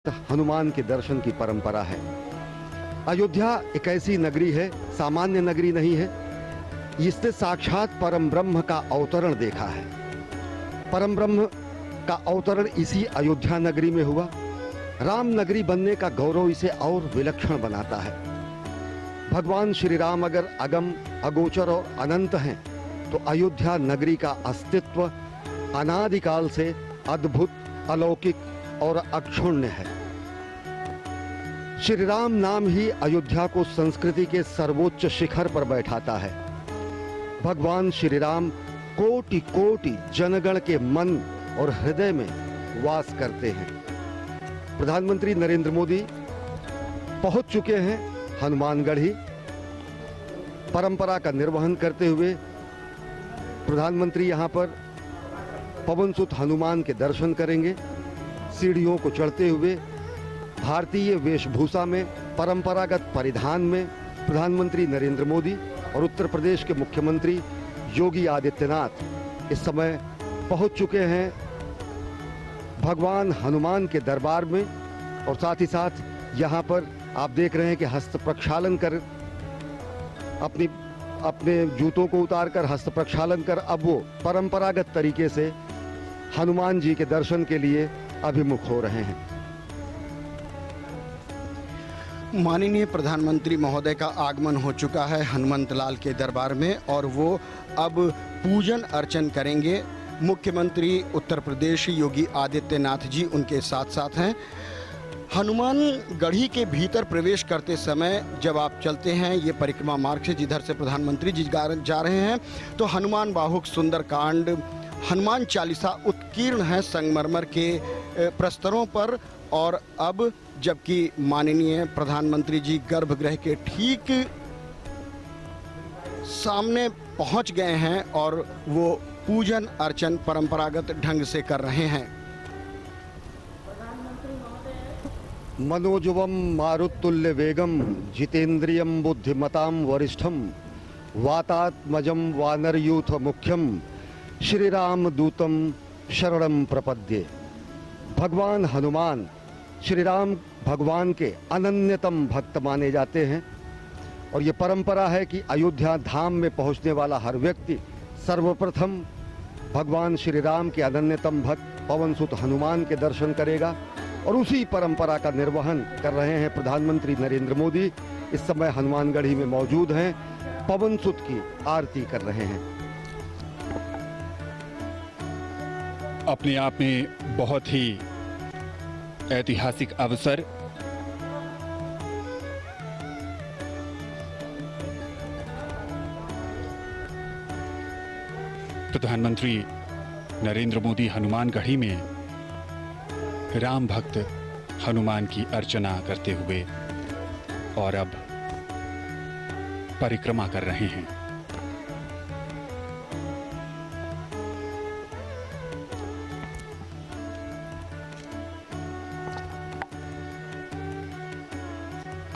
हनुमान के दर्शन की परंपरा है। अयोध्या एक ऐसी नगरी है, सामान्य नगरी नहीं है। इसने साक्षात परम ब्रह्म का अवतरण देखा है। परम ब्रह्म का अवतरण इसी अयोध्या नगरी में हुआ। राम नगरी बनने का गौरव इसे और विलक्षण बनाता है। भगवान श्री राम अगर अगम, अगोचर और अनंत हैं, तो अयोध्या नगरी का अस्तित्व अनादिकाल से अद्भुत, अलौकिक और अक्षुण्य है। श्री राम नाम ही अयोध्या को संस्कृति के सर्वोच्च शिखर पर बैठाता है। भगवान श्री राम कोटि कोटि जनगण के मन और हृदय में वास करते हैं। प्रधानमंत्री नरेंद्र मोदी पहुंच चुके हैं हनुमानगढ़ी। परंपरा का निर्वहन करते हुए प्रधानमंत्री यहां पर पवनसुत हनुमान के दर्शन करेंगे। सीढ़ियों को चढ़ते हुए भारतीय वेशभूषा में, परंपरागत परिधान में प्रधानमंत्री नरेंद्र मोदी और उत्तर प्रदेश के मुख्यमंत्री योगी आदित्यनाथ इस समय पहुंच चुके हैं भगवान हनुमान के दरबार में। और साथ ही साथ यहां पर आप देख रहे हैं कि हस्त प्रक्षालन कर अपने जूतों को उतारकर हस्त प्रक्षालन कर अब वो परंपरागत तरीके से हनुमान जी के दर्शन के लिए अभिमुख हो रहे हैं। माननीय प्रधानमंत्री महोदय का आगमन हो चुका है हनुमंत लाल के दरबार में और वो अब पूजन अर्चन करेंगे। मुख्यमंत्री उत्तर प्रदेश योगी आदित्यनाथ जी उनके साथ साथ हैं। हनुमान गढ़ी के भीतर प्रवेश करते समय जब आप चलते हैं ये परिक्रमा मार्ग से जिधर से प्रधानमंत्री जी जा रहे हैं, तो हनुमान बाहुक सुंदरकांड, हनुमान चालीसा उत्कीर्ण है संगमरमर के प्रस्तरों पर। और अब जबकि माननीय प्रधानमंत्री जी गर्भगृह के ठीक सामने पहुंच गए हैं और वो पूजन अर्चन परंपरागत ढंग से कर रहे हैं। मनोजवम मारुतुल्य वेगम जितेंद्रियम बुद्धिमताम वरिष्ठम वातात्मजम वानरयूथ मुख्यम श्री राम दूतम शरणम प्रपद्ये। भगवान हनुमान श्री राम भगवान के अनन्यतम भक्त माने जाते हैं। और ये परंपरा है कि अयोध्या धाम में पहुंचने वाला हर व्यक्ति सर्वप्रथम भगवान श्री राम के अनन्यतम भक्त पवनसुत हनुमान के दर्शन करेगा। और उसी परंपरा का निर्वहन कर रहे हैं प्रधानमंत्री नरेंद्र मोदी। इस समय हनुमानगढ़ी में मौजूद हैं, पवनसुत की आरती कर रहे हैं। अपने आप में बहुत ही ऐतिहासिक अवसर। प्रधानमंत्री नरेंद्र मोदी हनुमानगढ़ी में राम भक्त हनुमान की अर्चना करते हुए और अब परिक्रमा कर रहे हैं।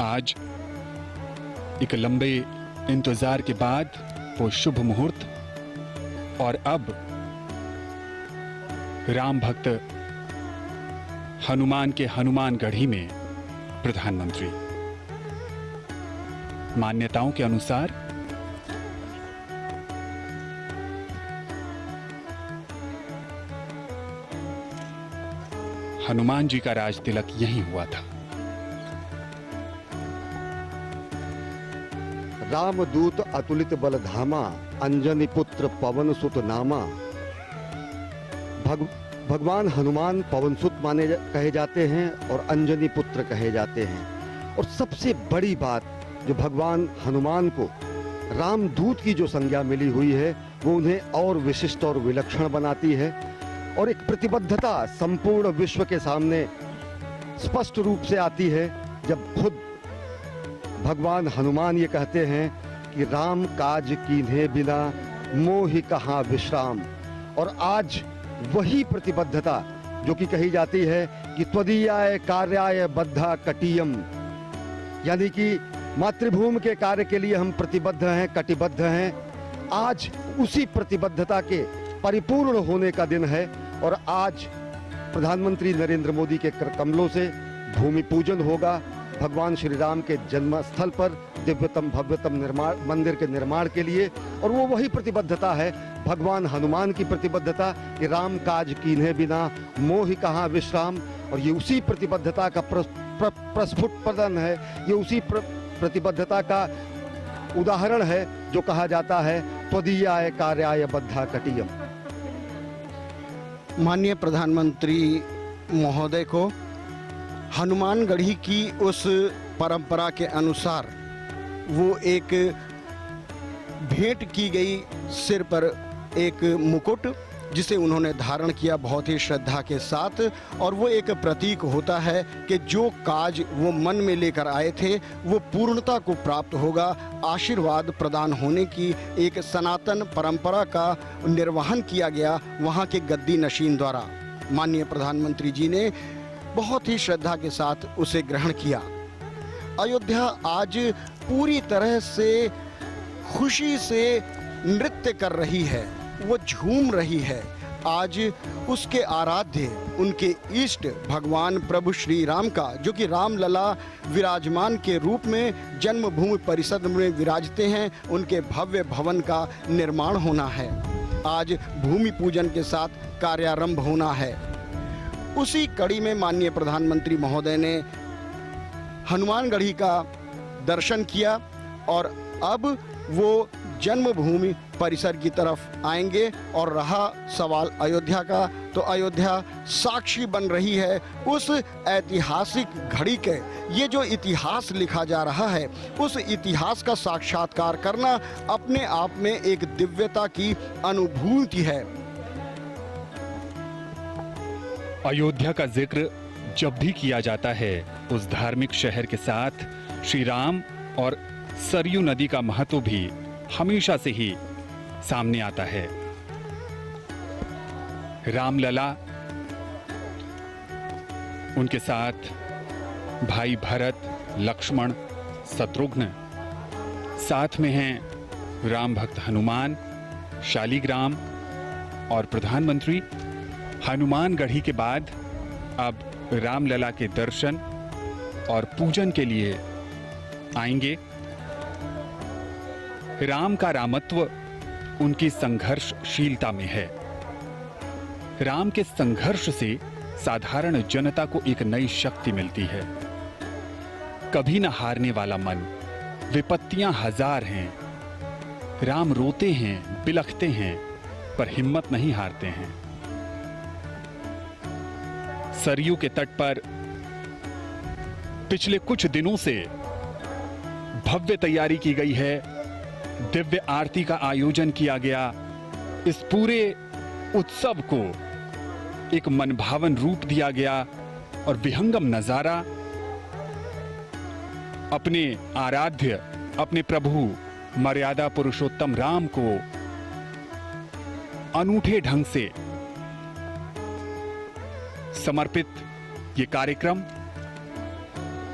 आज एक लंबे इंतजार के बाद वो शुभ मुहूर्त और अब राम भक्त हनुमान के हनुमानगढ़ी में प्रधानमंत्री। मान्यताओं के अनुसार हनुमान जी का राज तिलक यहीं हुआ था। रामदूत अतुलित बलधामा अंजनी पुत्र पवनसुत नामा। भगवान हनुमान पवनसुत कहे जाते हैं और अंजनी पुत्र कहे जाते हैं। और सबसे बड़ी बात जो भगवान हनुमान को रामदूत की जो संज्ञा मिली हुई है वो उन्हें और विशिष्ट और विलक्षण बनाती है। और एक प्रतिबद्धता संपूर्ण विश्व के सामने स्पष्ट रूप से आती है जब खुद भगवान हनुमान ये कहते हैं कि राम काज कीन्हे बिना मोहि कहाँ विश्राम। और आज वही प्रतिबद्धता जो कि कही जाती है कि त्वदीयाय कार्याय बद्धा कटियम, यानी कि मातृभूमि के कार्य के लिए हम प्रतिबद्ध हैं, कटिबद्ध हैं। आज उसी प्रतिबद्धता के परिपूर्ण होने का दिन है। और आज प्रधानमंत्री नरेंद्र मोदी के कर कमलों से भूमि पूजन होगा भगवान श्री राम के जन्म स्थल पर दिव्यतम भव्यतम निर्माण मंदिर के निर्माण के लिए। और वो वही प्रतिबद्धता है भगवान हनुमान की प्रतिबद्धता कि राम काज कीन्हे बिना मोहि कहाँ विश्राम। और ये उसी प्रतिबद्धता का प्रस्फुटन है, ये उसी प्रतिबद्धता का उदाहरण है जो कहा जाता है त्वदीयाय कार्याय बद्धा कटियम। माननीय प्रधानमंत्री महोदय को हनुमानगढ़ी की उस परंपरा के अनुसार वो एक भेंट की गई सिर पर एक मुकुट जिसे उन्होंने धारण किया बहुत ही श्रद्धा के साथ। और वो एक प्रतीक होता है कि जो काज वो मन में लेकर आए थे वो पूर्णता को प्राप्त होगा। आशीर्वाद प्रदान होने की एक सनातन परंपरा का निर्वहन किया गया वहाँ के गद्दी नशीन द्वारा। माननीय प्रधानमंत्री जी ने बहुत ही श्रद्धा के साथ उसे ग्रहण किया। अयोध्या आज पूरी तरह से खुशी से नृत्य कर रही है, वो झूम रही है। आज उसके आराध्य, उनके इष्ट भगवान प्रभु श्री राम का, जो कि रामलला विराजमान के रूप में जन्मभूमि परिसर में विराजते हैं, उनके भव्य भवन का निर्माण होना है। आज भूमि पूजन के साथ कार्यारंभ होना है। उसी कड़ी में माननीय प्रधानमंत्री महोदय ने हनुमानगढ़ी का दर्शन किया और अब वो जन्मभूमि परिसर की तरफ आएंगे। और रहा सवाल अयोध्या का, तो अयोध्या साक्षी बन रही है उस ऐतिहासिक घड़ी के। ये जो इतिहास लिखा जा रहा है उस इतिहास का साक्षात्कार करना अपने आप में एक दिव्यता की अनुभूति है। अयोध्या का जिक्र जब भी किया जाता है उस धार्मिक शहर के साथ श्री राम और सरयू नदी का महत्व भी हमेशा से ही सामने आता है। रामलला, उनके साथ भाई भरत, लक्ष्मण, शत्रुघ्न, साथ में हैं राम भक्त हनुमान, शालिग्राम और प्रधानमंत्री। हनुमानगढ़ी के बाद अब रामलला के दर्शन और पूजन के लिए आएंगे। राम का रामत्व उनकी संघर्षशीलता में है। राम के संघर्ष से साधारण जनता को एक नई शक्ति मिलती है। कभी न हारने वाला मन, विपत्तियां हजार हैं। राम रोते हैं, बिलखते हैं, पर हिम्मत नहीं हारते हैं। सरयू के तट पर पिछले कुछ दिनों से भव्य तैयारी की गई है। दिव्य आरती का आयोजन किया गया। इस पूरे उत्सव को एक मनभावन रूप दिया गया और विहंगम नजारा अपने आराध्य, अपने प्रभु मर्यादा पुरुषोत्तम राम को अनूठे ढंग से समर्पित ये कार्यक्रम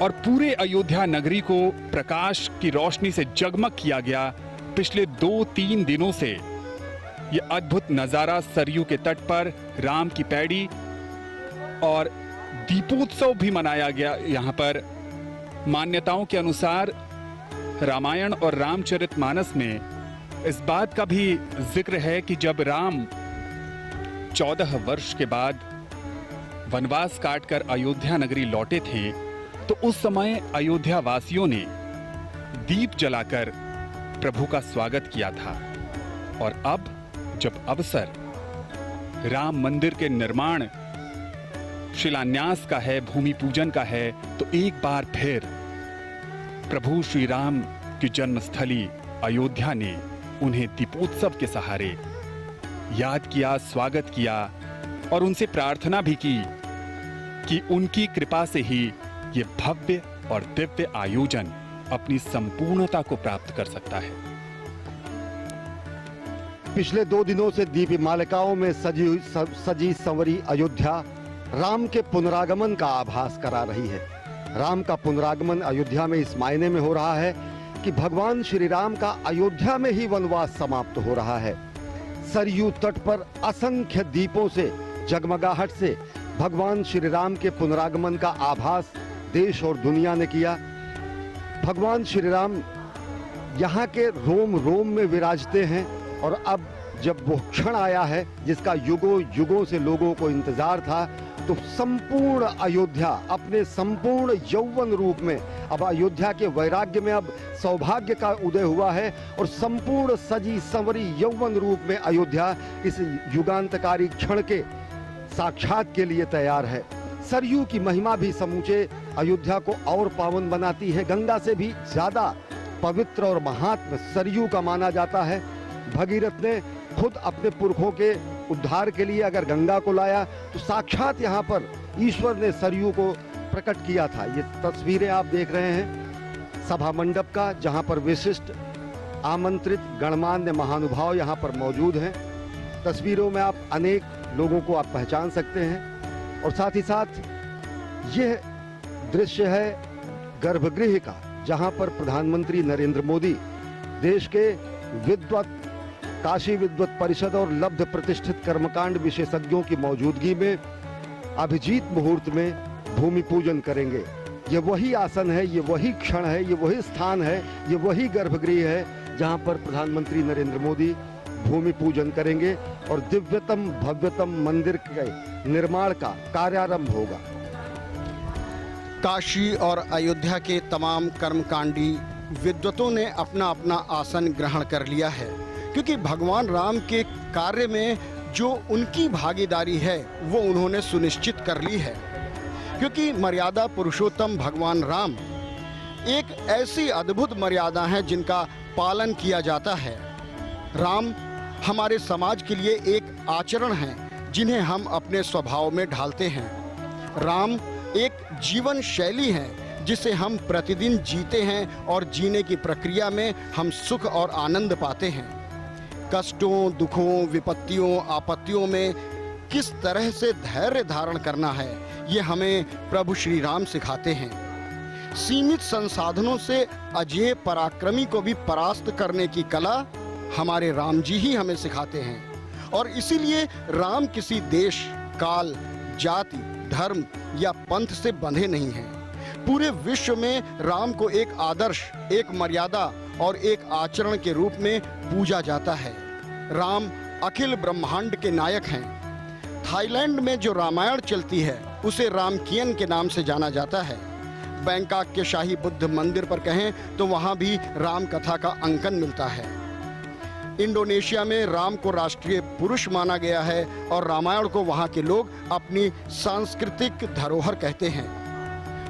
और पूरे अयोध्या नगरी को प्रकाश की रोशनी से जगमग किया गया। पिछले 2-3 दिनों से ये अद्भुत नजारा सरयू के तट पर राम की पैड़ी और दीपोत्सव भी मनाया गया। यहाँ पर मान्यताओं के अनुसार रामायण और रामचरितमानस में इस बात का भी जिक्र है कि जब राम 14 वर्ष के बाद वनवास काटकर अयोध्या नगरी लौटे थे तो उस समय अयोध्या वासियों ने दीप जलाकर प्रभु का स्वागत किया था। और अब जब अवसर राम मंदिर के निर्माण शिलान्यास का है, भूमि पूजन का है, तो एक बार फिर प्रभु श्री राम की जन्मस्थली अयोध्या ने उन्हें दीपोत्सव के सहारे याद किया, स्वागत किया और उनसे प्रार्थना भी की कि उनकी कृपा से ही ये भव्य और दिव्य आयोजन अपनी संपूर्णता को प्राप्त कर सकता है। पिछले 2 दिनों से दीपमालिकाओं में सजी संवरी अयोध्या राम के पुनरागमन का आभास करा रही है। राम का पुनरागमन अयोध्या में इस मायने में हो रहा है कि भगवान श्री राम का अयोध्या में ही वनवास समाप्त हो रहा है। सरयू तट पर असंख्य दीपों से, जगमगाहट से भगवान श्री राम के पुनरागमन का आभास देश और दुनिया ने किया। भगवान श्री राम यहाँ के रोम रोम में विराजते हैं और अब जब वो क्षण आया है जिसका युगों युगों से लोगों को इंतजार था, तो संपूर्ण अयोध्या अपने संपूर्ण यौवन रूप में, अब अयोध्या के वैराग्य में अब सौभाग्य का उदय हुआ है और संपूर्ण सजी संवरी यौवन रूप में अयोध्या इस युगांतकारी क्षण के साक्षात के लिए तैयार है। सरयू की महिमा भी समूचे अयोध्या को और पावन बनाती है। गंगा से भी ज्यादा पवित्र और महात्म सरयू का माना जाता है। भगीरथ ने खुद अपने पुरखों के उद्धार के लिए अगर गंगा को लाया, तो साक्षात यहाँ पर ईश्वर ने सरयू को प्रकट किया था। ये तस्वीरें आप देख रहे हैं सभा मंडप का, जहाँ पर विशिष्ट आमंत्रित गणमान्य महानुभाव यहाँ पर मौजूद हैं। तस्वीरों में आप अनेक लोगों को आप पहचान सकते हैं और साथ ही साथ यह दृश्य है गर्भगृह का, जहाँ पर प्रधानमंत्री नरेंद्र मोदी देश के विद्वत, काशी विद्वत परिषद और लब्ध प्रतिष्ठित कर्मकांड विशेषज्ञों की मौजूदगी में अभिजीत मुहूर्त में भूमि पूजन करेंगे। ये वही आसन है, ये वही क्षण है, ये वही स्थान है, ये वही गर्भगृह है जहां पर प्रधानमंत्री नरेंद्र मोदी भूमि पूजन करेंगे और दिव्यतम भव्यतम मंदिर के निर्माण का कार्यारंभ होगा। काशी और अयोध्या के तमाम कर्मकांडी विद्वतों ने अपना अपना आसन ग्रहण कर लिया है, क्योंकि भगवान राम के कार्य में जो उनकी भागीदारी है वो उन्होंने सुनिश्चित कर ली है। क्योंकि मर्यादा पुरुषोत्तम भगवान राम एक ऐसी अद्भुत मर्यादा है जिनका पालन किया जाता है। राम हमारे समाज के लिए एक आचरण है जिन्हें हम अपने स्वभाव में ढालते हैं। राम एक जीवन शैली है जिसे हम प्रतिदिन जीते हैं और जीने की प्रक्रिया में हम सुख और आनंद पाते हैं। कष्टों, दुखों, विपत्तियों, आपत्तियों में किस तरह से धैर्य धारण करना है, ये हमें प्रभु श्री राम सिखाते हैं। सीमित संसाधनों से अजेय पराक्रमी को भी परास्त करने की कला हमारे राम जी ही हमें सिखाते हैं। और इसीलिए राम किसी देश, काल, जाति, धर्म या पंथ से बंधे नहीं हैं। पूरे विश्व में राम को एक आदर्श, एक मर्यादा और एक आचरण के रूप में पूजा जाता है। राम अखिल ब्रह्मांड के नायक हैं। थाईलैंड में जो रामायण चलती है उसे रामकियन के नाम से जाना जाता है। बैंकॉक के शाही बुद्ध मंदिर पर कहें तो वहां भी राम कथा का अंकन मिलता है। इंडोनेशिया में राम को राष्ट्रीय पुरुष माना गया है और रामायण को वहां के लोग अपनी सांस्कृतिक धरोहर कहते हैं।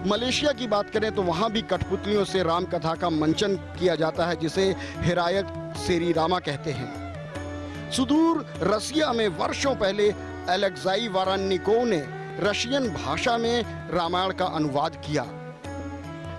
मलेशिया की बात करें तो वहां भी कठपुतलियों से राम कथा का मंचन किया जाता है, जिसे हिरायत सेरी रामा कहते हैं। सुदूर रसिया में वर्षों पहले अलेक्साई वारानिकोव ने रशियन भाषा में रामायण का अनुवाद किया।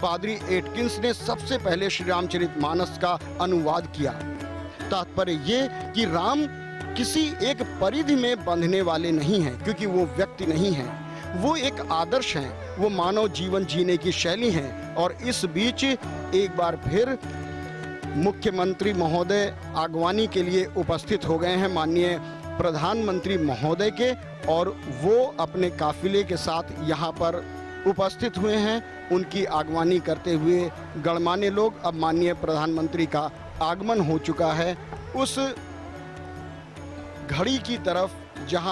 पादरी एटकिंस ने सबसे पहले श्री रामचरितमानस का अनुवाद किया। तात्पर्य ये कि राम किसी एक परिधि में बंधने वाले नहीं हैं, क्योंकि वो व्यक्ति नहीं हैं, वो एक आदर्श हैं, वो मानव जीवन जीने की शैली हैं। और इस बीच एक बार फिर मुख्यमंत्री महोदय आगवानी के लिए उपस्थित हो गए हैं माननीय प्रधानमंत्री महोदय के, और वो अपने काफिले के साथ यहाँ पर उपस्थित हुए हैं। उनकी आगवानी करते हुए गणमान्य लोग, अब माननीय प्रधानमंत्री का आगमन हो चुका है उस घड़ी की तरफ जहां